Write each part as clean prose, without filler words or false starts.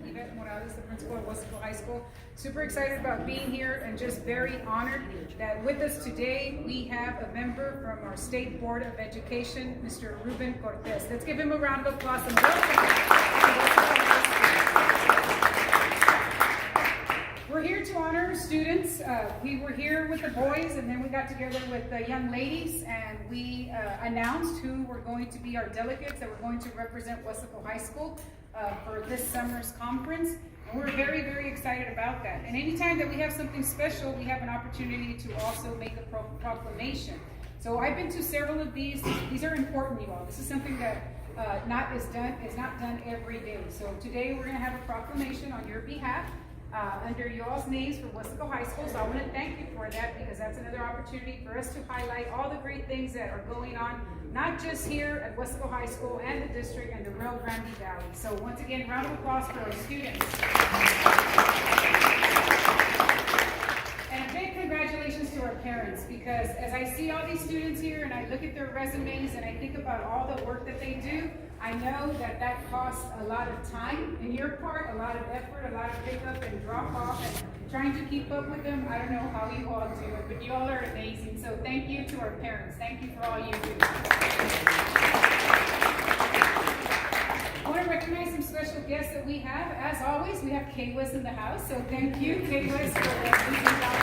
Yvette Morales, the principal of Wesco High School. Super excited about being here and just very honored that with us today we have a member from our State Board of Education, Mr. Ruben Cortez. Let's give him a round of applause and welcome. We're here to honor students. We were here with the boys and then we got together with the young ladies and we announced who were going to be our delegates that were going to represent Wesco High School for this summer's conference. And we're very, very excited about that. And anytime that we have something special, we have an opportunity to also make a proclamation. So I've been to several of these. These are important, you all. This is something that is not done every day. So today we're going to have a proclamation on your behalf. Under you all's names for Wesco High School. So I want to thank you for that because that's another opportunity for us to highlight all the great things that are going on, not just here at Wesco High School and the district and the Rio Grande Valley. So once again, round of applause for our students. And a big congratulations to our parents because as I see all these students here and I look at their resumes and I think about all the work that they do, I know that that costs a lot of time in your part, a lot of effort, a lot of pick up and drop off and trying to keep up with them. I don't know how you all do it, but you all are amazing. So thank you to our parents. Thank you for all you do. I want to recognize some special guests that we have. As always, we have K-Wes in the house. So thank you, K-Wes, for leading out.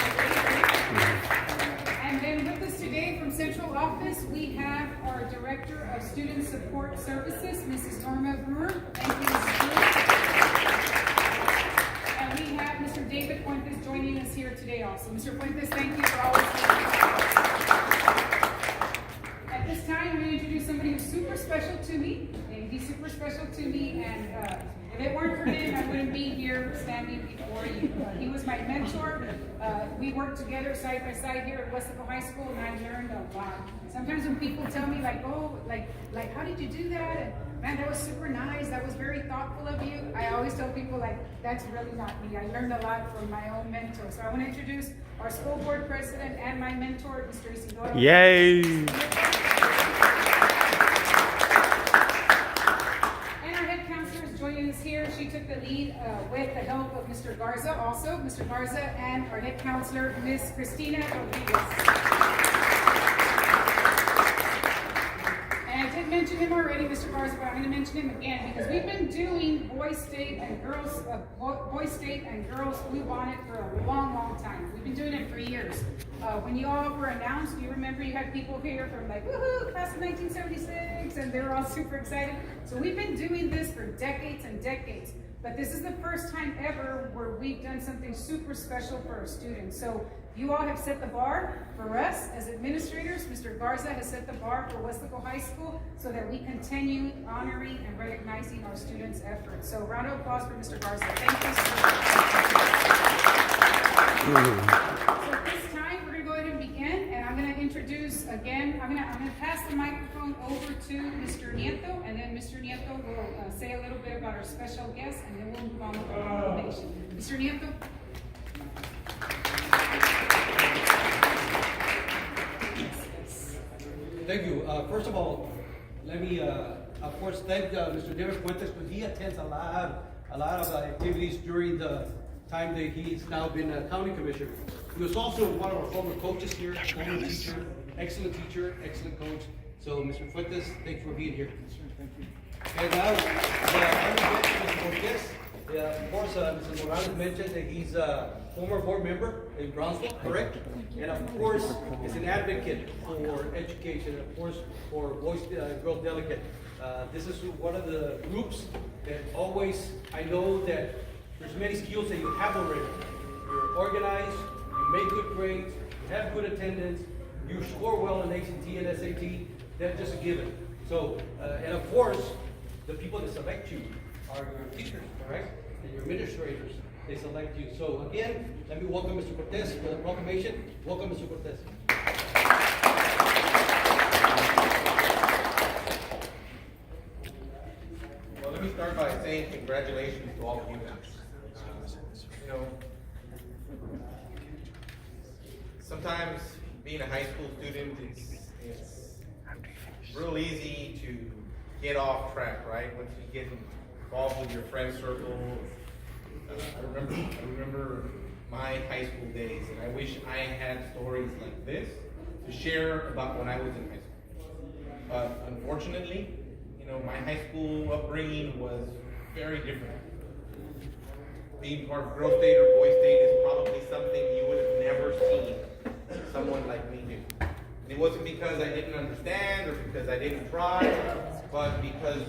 And then with us today from Central Office, we have our Director of Student Support Services, Mrs. Norma Brewer. Thank you, Mrs. Brewer. And we have Mr. David Fuentes joining us here today also. Mr. Fuentes, thank you for always being here. At this time, I'm going to introduce somebody who's super special to me. And he's super special to me, and if it weren't for him, I wouldn't be here standing before you. He was my mentor. We worked together side by side here at Wesco High School, and I learned a lot. Sometimes when people tell me like, oh, like how did you do that? And man, that was super nice. That was very thoughtful of you. I always tell people like, that's really not me. I learned a lot from my own mentor. So I want to introduce our school board president and my mentor, Mr. Isidoro. Yay! Joining us here, she took the lead with the help of Mr. Garza also, Mr. Garza and our head counselor, Miss Cristina Rodriguez. And I did mention him already, Mr. Garza, but I'm going to mention him again because we've been doing Boys State and Girls Blue Bonnet for a long, long time. We've been doing it for years. When you all were announced, you remember you had people here from like, woohoo, class of 1976, and they're all super excited. So we've been doing this for decades and decades, but this is the first time ever where we've done something super special for our students. So you all have set the bar for us as administrators. Mr. Garza has set the bar for Wesco High School so that we continue honoring and recognizing our students' efforts. So round of applause for Mr. Garza. Thank you so much. So at this time, we're going to go ahead and begin, and I'm going to introduce again, I'm going to pass the microphone over to Mr. Nieto, and then Mr. Nieto will say a little bit about our special guest, and then we'll move on with the proclamation. Mr. Nieto. Thank you. First of all, let me, of course, thank Mr. David Fuentes because he attends a lot of activities during the time that he's now been a county commissioner. He was also one of our former coaches here, former teacher, excellent coach. So, Mr. Fuentes, thanks for being here. Thank you. And now, Mr. Cortez. Of course, Mr. Morales mentioned that he's a former board member in Brownsville, correct? And of course, is an advocate for education, and of course, for Boys Girl Delegate. This is one of the groups that always, I know that there's many skills that you have already. You're organized, you make good grades, you have good attendance, you score well in ACT and SAT, that's just a given. So, and of course, the people that select you are your teachers, correct? And your administrators, they select you. So again, let me welcome Mr. Cortez for the proclamation. Welcome, Mr. Cortez. Well, let me start by saying congratulations to all of you guys. You know, sometimes being a high school student, it's real easy to get off track, right? Once you get involved with your friend circle, I remember my high school days, and I wish I had stories like this to share about when I was in high school. But unfortunately, my high school upbringing was very different. Being part of Girl State or Boy State is probably something you would have never seen someone like me do. And it wasn't because I didn't understand or because I didn't try, but because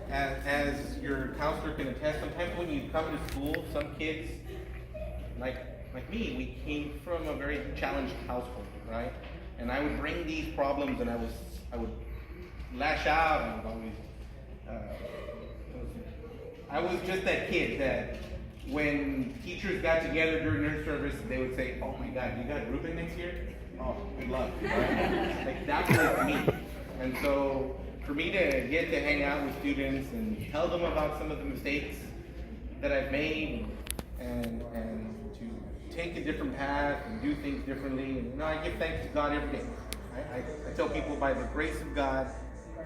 as your counselor can attest, sometimes when you come to school, some kids, like me, we came from a very challenged household, right? And I would bring these problems, and I would lash out, and I was just that kid that when teachers got together during their service, they would say, "Oh my God, you got Ruben next year? Oh, good luck." Right? Like that was me. And so for me to get to hang out with students and tell them about some of the mistakes that I've made and to take a different path and do things differently, and I give thanks to God every day. I tell people, by the grace of God,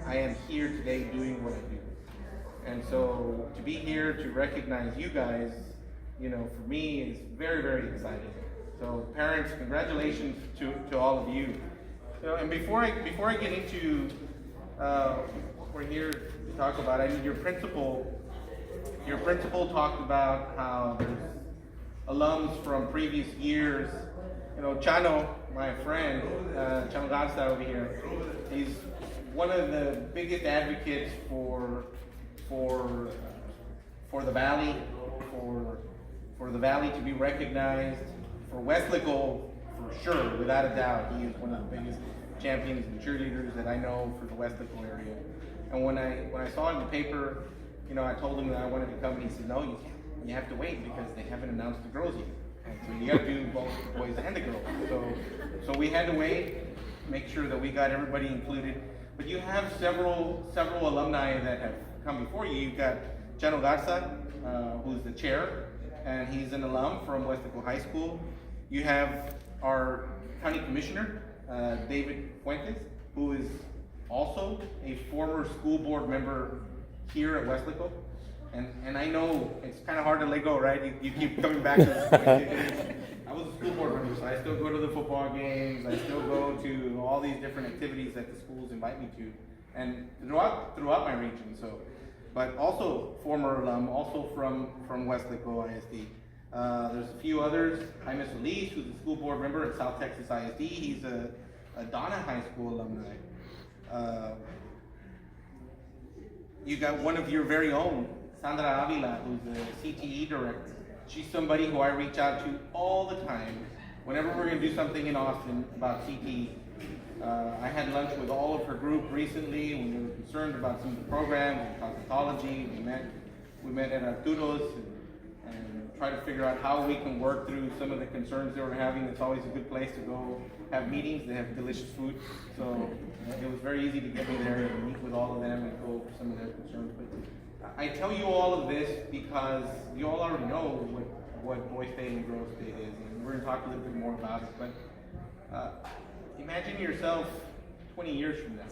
I am here today doing what I do. And so to be here to recognize you guys, for me is very, very exciting. So parents, congratulations to all of you. And before I get into what we're here to talk about, I mean, your principal talked about how there's alums from previous years. Chano, my friend, Chano Garza over here, he's one of the biggest advocates for the Valley, for the Valley to be recognized, for Westlaco, for sure, without a doubt. He is one of the biggest champions and cheerleaders that I know for the Westlaco area. And when I saw it in the paper, I told him that I wanted to come, and he said, "No, you can't. You have to wait because they haven't announced the girls yet. And so you got to do both the boys and the girls." So we had to wait, make sure that we got everybody included. But you have several alumni that have come before you. You've got Chano Garza, who's the chair, and he's an alum from Westlaco High School. You have our county commissioner, David Fuentes, who is also a former school board member here at Westlaco. And I know it's kind of hard to let go, right? You keep coming back to this point. I was a school board member, so I still go to the football games. I still go to all these different activities that the schools invite me to, and throughout my region. So, but also former alum, also from Westlaco ISD. There's a few others. Jaime Solis, who's a school board member at South Texas ISD. He's a Donna High School alumni. You got one of your very own, Sandra Avila, who's a CTE director. She's somebody who I reach out to all the time. Whenever we're going to do something in Austin about CTE, I had lunch with all of her group recently when we were concerned about some of the programs and cosmetology. We met at Arturo's and tried to figure out how we can work through some of the concerns they were having. It's always a good place to go have meetings. They have delicious food. So it was very easy to get me there and meet with all of them and go over some of their concerns. But I tell you all of this because you all already know what Boy State and Girl State is, and we're going to talk a little bit more about it. But imagine yourself 20 years from now.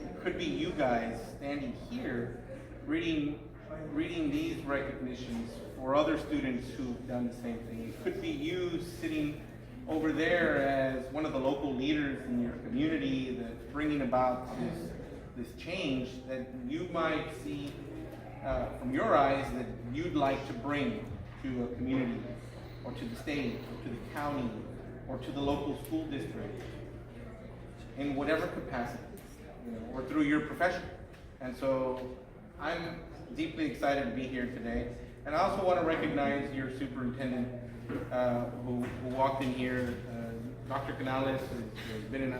It could be you guys standing here reading these recognitions for other students who've done the same thing. It could be you sitting over there as one of the local leaders in your community that's bringing about this change that you might see from your eyes that you'd like to bring to a community, or to the state, or to the county, or to the local school district, in whatever capacity, or through your profession. And so I'm deeply excited to be here today. And I also want to recognize your superintendent who walked in here. Dr. Canales has been an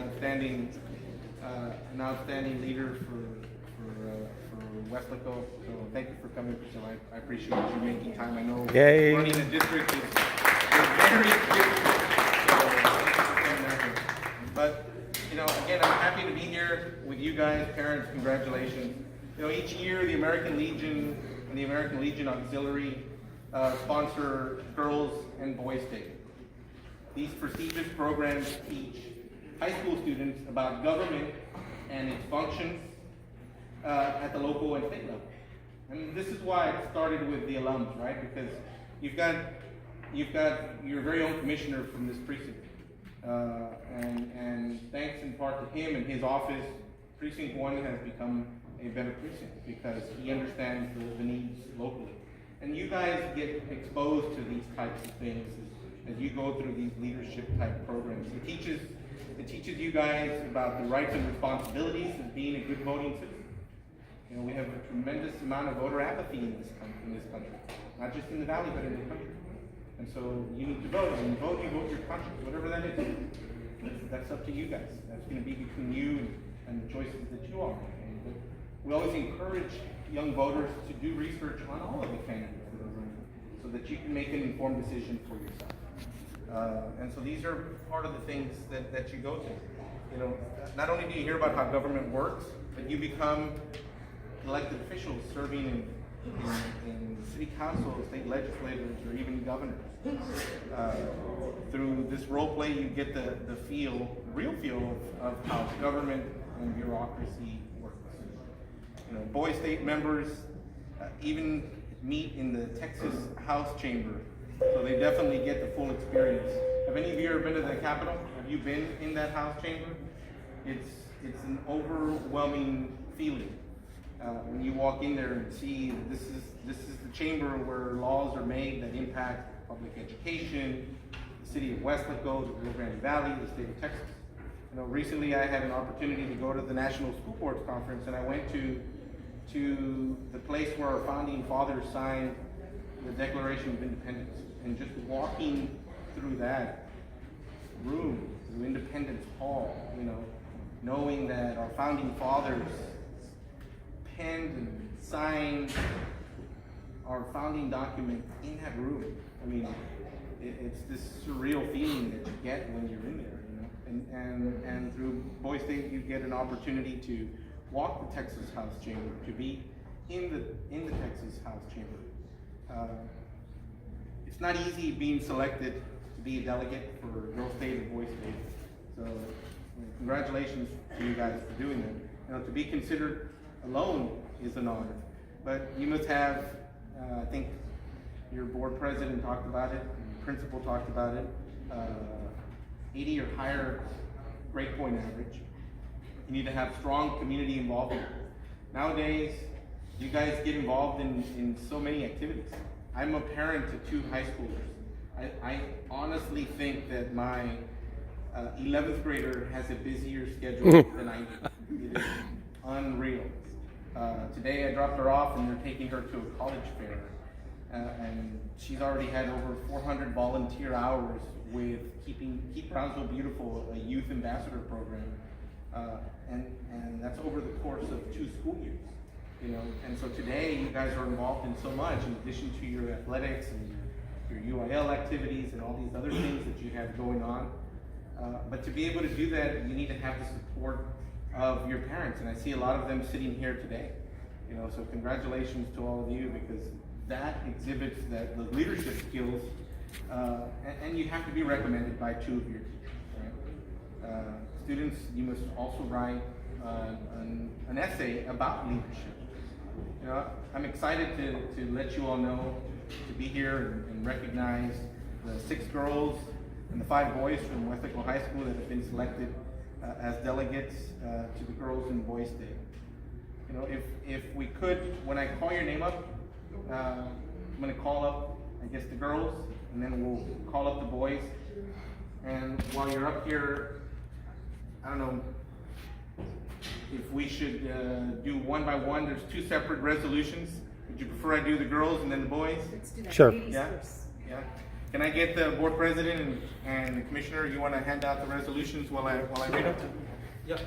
outstanding leader for Westlaco. So thank you for coming, Priscilla. I appreciate you making time. I know running a district is very difficult. But again, I'm happy to be here with you guys. Parents, congratulations. Each year the American Legion and the American Legion Auxiliary sponsor Girls and Boys Day. These prestigious programs teach high school students about government and its functions at the local and state level. And this is why it started with the alums, right? Because you've got your very own commissioner from this precinct. And thanks in part to him and his office, Precinct 1 has become a better precinct because he understands the needs locally. And you guys get exposed to these types of things as you go through these leadership type programs. It teaches you guys about the rights and responsibilities of being a good voting citizen. You know, we have a tremendous amount of voter apathy in this country, not just in the valley, but in the country. And so you need to vote. When you vote your conscience, whatever that is. That's up to you guys. That's going to be between you and the choices that you all make. But we always encourage young voters to do research on all of the candidates that are running, so that you can make an informed decision for yourself. And so these are part of the things that you go to. You know, not only do you hear about how government works, but you become elected officials serving in city council, state legislators, or even governors. Through this role play, you get the real feel of how government and bureaucracy works. You know, Boy State members even meet in the Texas House chamber, so they definitely get the full experience. Have any of you ever been to the Capitol? Have you been in that House chamber? It's an overwhelming feeling. When you walk in there and see this is the chamber where laws are made that impact public education, the city of Westlaco, the Rio Grande Valley, the state of Texas. You know, recently I had an opportunity to go to the National School Boards Conference, and I went to the place where our founding fathers signed the Declaration of Independence, and just walking through that room, through Independence Hall, you know, knowing that our founding fathers penned and signed our founding document in that room. I mean, it's this surreal feeling that you get when you're in there, you know. And through Boy State, you get an opportunity to walk the Texas House Chamber, to be in the Texas House Chamber. It's not easy being selected to be a delegate for Girl State and Boy State. So, congratulations to you guys for doing that. You know, to be considered alone is an honor, but you must have, I think your board president talked about it, the principal talked about it, 80 or higher grade point average. You need to have strong community involvement. Nowadays, you guys get involved in so many activities. I'm a parent to 2 high schoolers. I honestly think that my 11th grader has a busier schedule than I do. It is unreal. Today I dropped her off and they're taking her to a college fair. And she's already had over 400 volunteer hours with Keep Brownsville Beautiful, a youth ambassador program. And that's over the course of 2 school years. You know, and so today you guys are involved in so much in addition to your athletics and your UIL activities and all these other things that you have going on. But to be able to do that, you need to have the support of your parents, and I see a lot of them sitting here today. You know, so congratulations to all of you, because that exhibits that the leadership skills, and you have to be recommended by 2 of your teachers, right? Students, you must also write an essay about leadership. You know, I'm excited to let you all know, to be here and recognize the 6 girls and the 5 boys from Westlaco High School that have been selected as delegates to the Girls and Boys Day. You know, if we could, when I call your name up, I'm going to call up, I guess, the girls, and then we'll call up the boys. And while you're up here, I don't know if we should do one by one. There's 2 separate resolutions. Would you prefer I do the girls and then the boys? Let's do that. Sure. Ladies Yeah. first. Yeah. Can I get the board president and the commissioner? You want to hand out the resolutions while I read them? Yeah.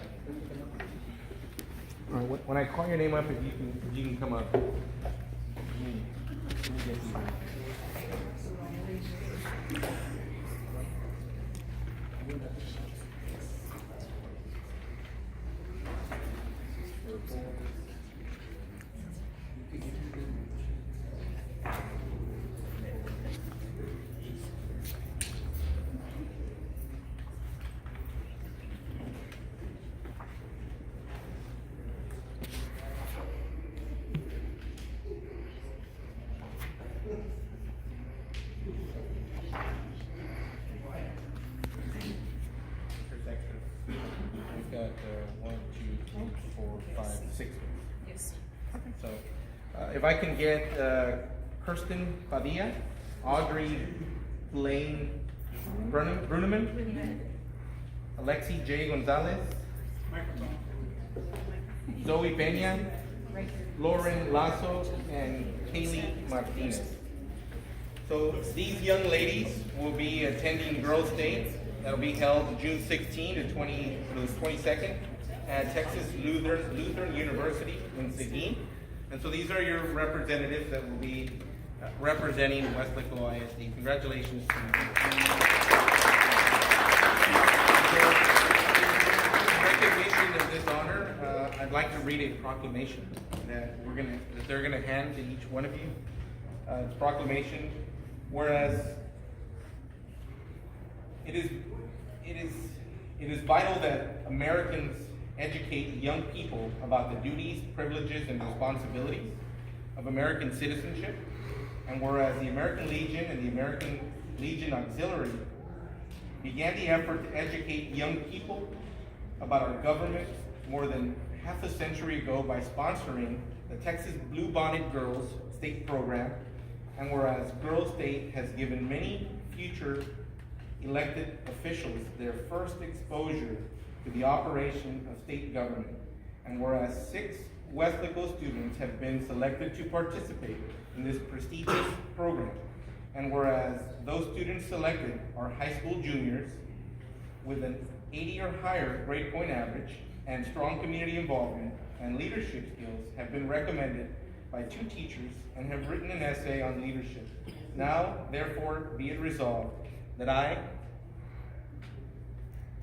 All right, when I call your name up, if you can come up. Let me get you. There's extra. We've got 1, 2, 3, 4, 5, 6. Yes. So, if I can get Kirsten Padilla, Audrey Blaine Bruneman, Alexi J. Gonzalez, Zoe Peña, Lauren Lasso, and Kaylee Martinez. So these young ladies will be attending Girls' Day. That'll be held June 16 to the 22nd at Texas Lutheran University in Seguin. And so these are your representatives that will be representing Westlaco ISD. Congratulations to you. In recognition of this honor, I'd like to read a proclamation that they're gonna hand to each one of you. It's a proclamation. Whereas it is vital that Americans educate young people about the duties, privileges, and responsibilities of American citizenship. And whereas the American Legion and the American Legion Auxiliary began the effort to educate young people about our government more than half a century ago by sponsoring the Texas Bluebonnet Girls State Program, and whereas Girls State has given many future elected officials their first exposure to the operation of state government, and whereas 6 Westlaco students have been selected to participate in this prestigious program, and whereas those students selected are high school juniors with an 80 or higher grade point average and strong community involvement and leadership skills have been recommended by 2 teachers and have written an essay on leadership. Now, therefore, be it resolved that I,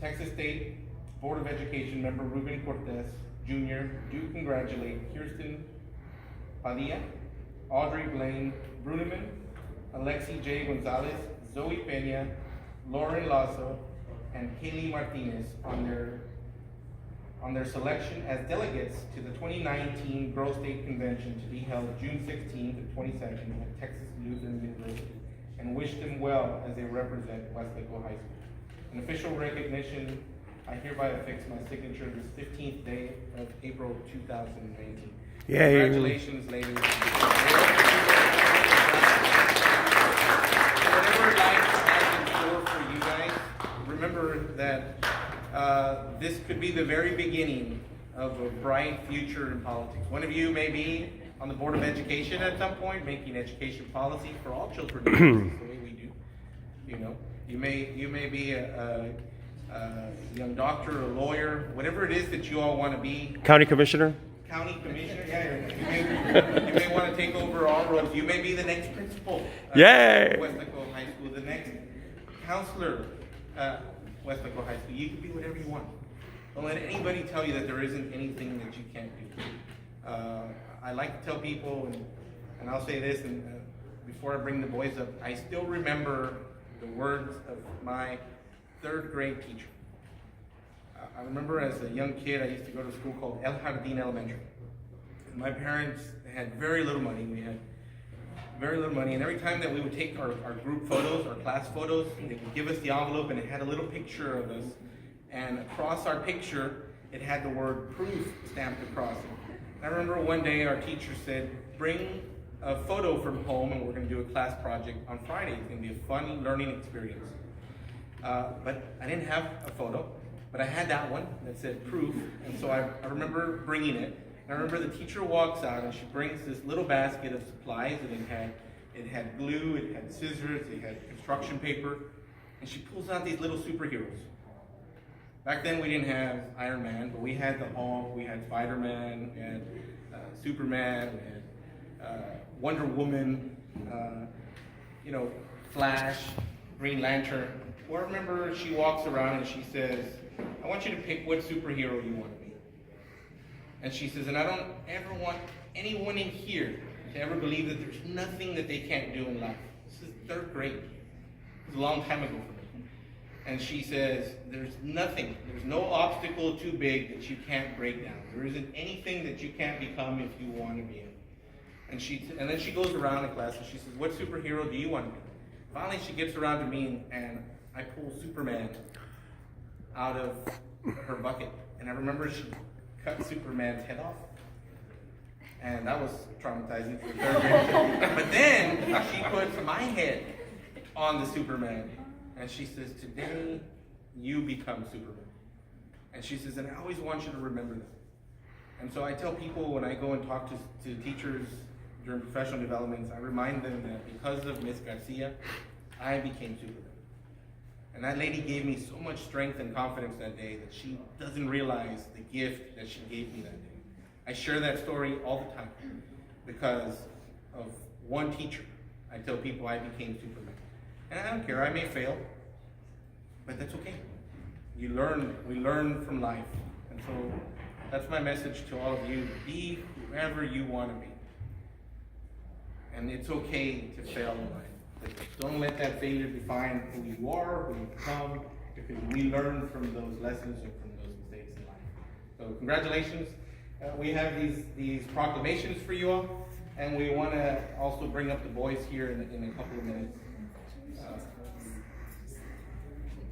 Texas State Board of Education member Ruben Cortez, Jr., do congratulate Kirsten Padilla, Audrey Blaine Bruneman, Alexi J. Gonzalez, Zoe Peña, Lauren Lasso, and Kaylee Martinez on their selection as delegates to the 2019 Girls State Convention to be held June 16th to 22nd at Texas Lutheran University, and wish them well as they represent Westlaco High School. In official recognition, I hereby affix my signature this 15th day of April 2019. Yay. Congratulations, ladies. Whatever life has in store for you guys, remember that this could be the very beginning of a bright future in politics. One of you may be on the Board of Education at some point, making education policy for all children. That's the way we do. You know, you may be a young doctor, a lawyer, whatever it is that you all want to be. County Commissioner? County Commissioner, yeah. You may want to take over our roles. You may be the next principal. Yay! Westlaco High School, the next counselor at Westlaco High School. You can be whatever you want. Don't let anybody tell you that there isn't anything that you can't do. I like to tell people, and I'll say this, and before I bring the boys up, I still remember the words of my 3rd grade teacher. I remember as a young kid, I used to go to a school called El Jardín Elementary. And my parents had very little money. We had very little money, and every time that we would take our group photos, our class photos, they would give us the envelope, and it had a little picture of us. And across our picture, it had the word proof stamped across it. And I remember one day our teacher said, bring a photo from home, and we're going to do a class project on Friday. It's going to be a fun learning experience. But I didn't have a photo, but I had that one that said proof, and so I remember bringing it. And I remember the teacher walks out, and she brings this little basket of supplies, and it had glue, it had scissors, it had construction paper, and she pulls out these little superheroes. Back then we didn't have Iron Man, but we had the Hulk, we had Spider-Man, we had Superman, we had Wonder Woman, Flash, Green Lantern. Well, I remember she walks around and she says, I want you to pick what superhero you want to be. And she says, and I don't ever want anyone in here to ever believe that there's nothing that they can't do in life. This is 3rd grade. It was a long time ago for me. And she says, there's no obstacle too big that you can't break down. There isn't anything that you can't become if you want to be in. And then she goes around in class and she says, what superhero do you want to be? Finally, she gets around to me and I pull Superman out of her bucket. And I remember she cut Superman's head off. And that was traumatizing for third grade. But then she puts my head on the Superman. And she says, today you become Superman. And she says, and I always want you to remember that. And so I tell people when I go and talk to teachers during professional developments, I remind them that because of Miss Garcia, I became Superman. And that lady gave me so much strength and confidence that day that she doesn't realize the gift that she gave me that day. I share that story all the time because of one teacher. I tell people I became Superman. And I don't care, I may fail, but that's okay. We learn from life. And so that's my message to all of you. Be whoever you want to be. And it's okay to fail in life. But don't let that failure define who you are, who you become, because we learn from those lessons and from those mistakes in life. So congratulations. We have these proclamations for you all, and we want to also bring up the boys here in a couple of minutes.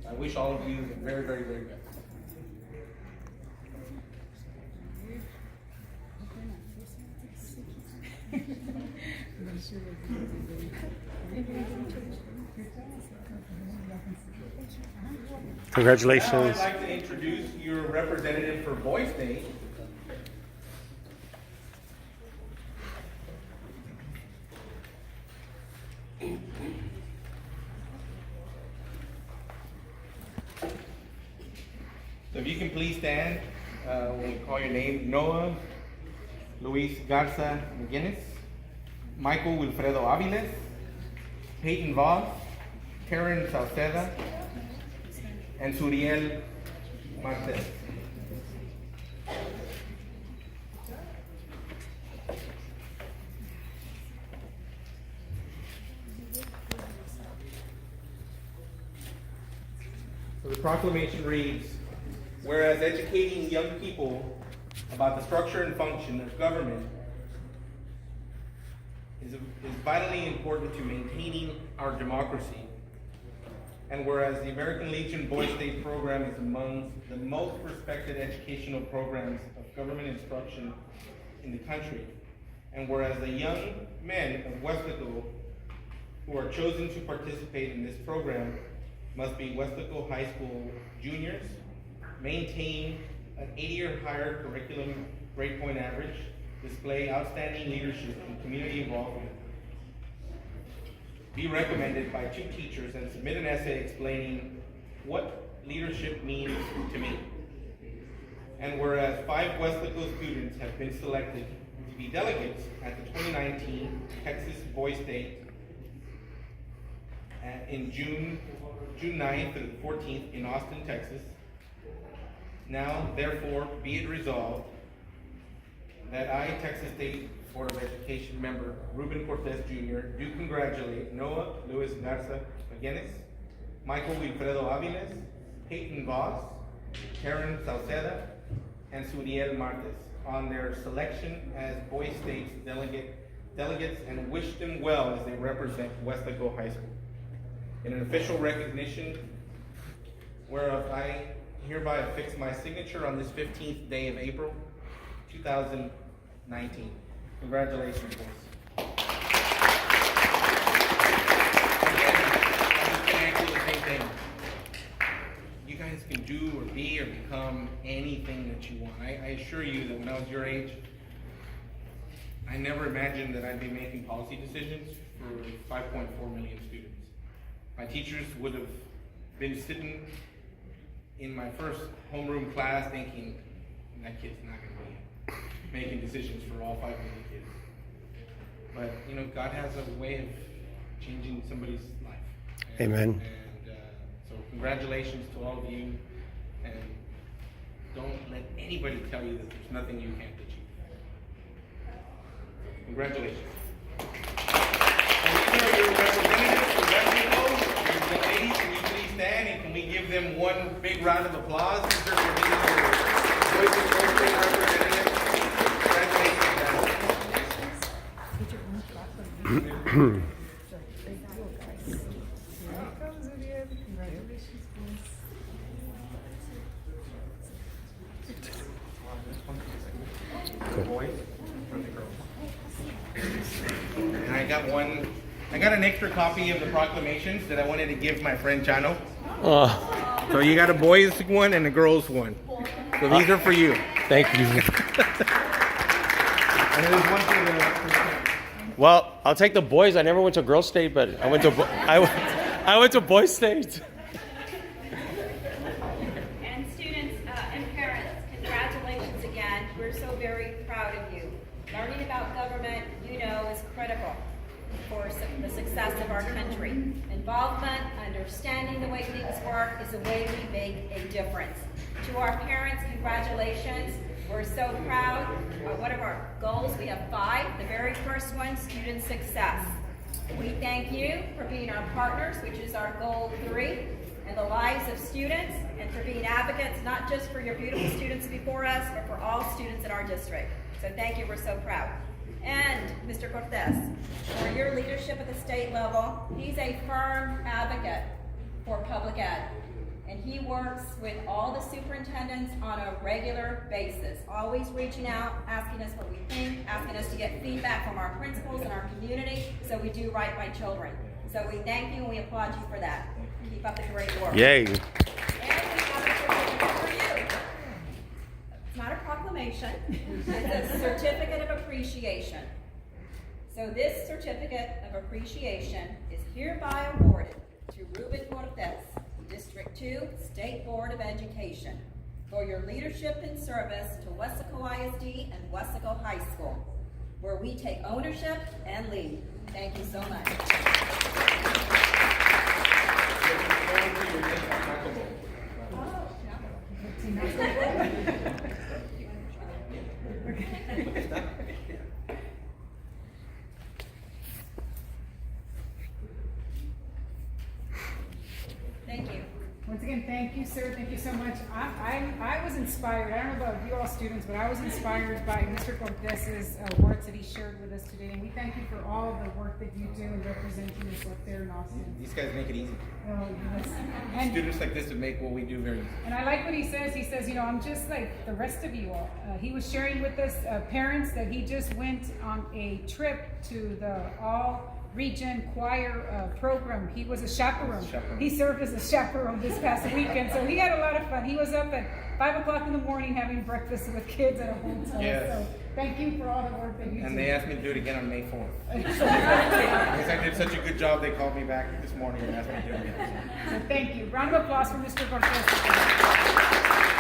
I wish all of you the very, very, very best. Congratulations. Now I'd like to introduce your representative for Boys Day. So if you can please stand when we call your name. Noah Luis Garza McGinnis, Michael Wilfredo Aviles, Peyton Voss, Karen Salceda, and Suriel Martes. So the proclamation reads, whereas educating young people about the structure and function of government is vitally important to maintaining our democracy, and whereas the American Legion Boys Day program is among the most respected educational programs of government instruction in the country, and whereas the young men of Westaco who are chosen to participate in this program must be Westaco High School juniors, maintain an 80 or higher curriculum grade point average, display outstanding leadership and community involvement, be recommended by 2 teachers, and submit an essay explaining what leadership means to me. And whereas 5 Westaco students have been selected to be delegates at the 2019 Texas Boys Day in June 9th through the 14th in Austin, Texas. Now, therefore, be it resolved that I, Texas State Board of Education member Ruben Cortez Jr., do congratulate Noah Luis Garza McGinnis, Michael Wilfredo Aviles, Peyton Voss, Karen Salceda, and Suriel Martes on their selection as Boys State's delegates, and wish them well as they represent Westaco High School. In an official recognition whereof I hereby affix my signature on this 15th day of April, 2019. Congratulations, boys. Again, I'm just gonna echo the same thing. You guys can do or be or become anything that you want. I assure you that when I was your age, I never imagined that I'd be making policy decisions for 5.4 million students. My teachers would have been sitting in my first homeroom class thinking, that kid's not gonna be making decisions for all 5 million kids. But, you know, God has a way of changing somebody's life. Amen. And so congratulations to all of you, and don't let anybody tell you that there's nothing you can't achieve. Congratulations. And these are your representatives for Westaco. Young ladies, can you please stand, and can we give them one big round of applause? These are your voice and representatives. Congratulations, guys. And I got an extra copy of the proclamations that I wanted to give my friend Chano. So you got a boys one and a girls one. So these are for you. Thank you. And there's one for the Well, I'll take the boys. I never went to girls' state, but I went to I went to boys' state. And students and parents, congratulations again. We're so very proud of you. Learning about government, you know, is critical for the success of our country. Involvement, understanding the way things work is the way we make a difference. To our parents, congratulations. We're so proud. What are our goals? We have 5. The very first one, student success. We thank you for being our partners, which is our goal 3, in the lives of students, and for being advocates, not just for your beautiful students before us, but for all students in our district. So thank you, we're so proud. And Mr. Cortez, for your leadership at the state level, he's a firm advocate for public ed. And he works with all the superintendents on a regular basis, always reaching out, asking us what we think, asking us to get feedback from our principals and our community, so we do right by children. So we thank you and we applaud you for that. Keep up the great work. Yay. And we have a certificate for you. It's not a proclamation, it's a certificate of appreciation. So this certificate of appreciation is hereby awarded to Ruben Cortez, District 2, State Board of Education, for your leadership and service to Wesco ISD and Wesco High School, where we take ownership and lead. Thank you so much. Thank you. Once again, thank you, sir. Thank you so much. I was inspired. I don't know about you all students, but I was inspired by Mr. Cortez's words that he shared with us today. And we thank you for all the work that you do in representing us up there in Austin. These guys make it easy. Oh, yes. And, Students like this would make what we do very easy. and I like what he says. He says, you know, I'm just like the rest of you all. He was sharing with us parents that he just went on a trip to the all-region choir program. He was a chaperone. He served as a chaperone this past weekend, so he had a lot of fun. He was up at 5 o'clock in the morning having breakfast with kids at a hotel. Yes. So thank you for all the work that you do. And they asked me to do it again on May 4th. Because I did such a good job, they called me back this morning and asked me to do it again. So thank you. Round of applause for Mr. Cortez.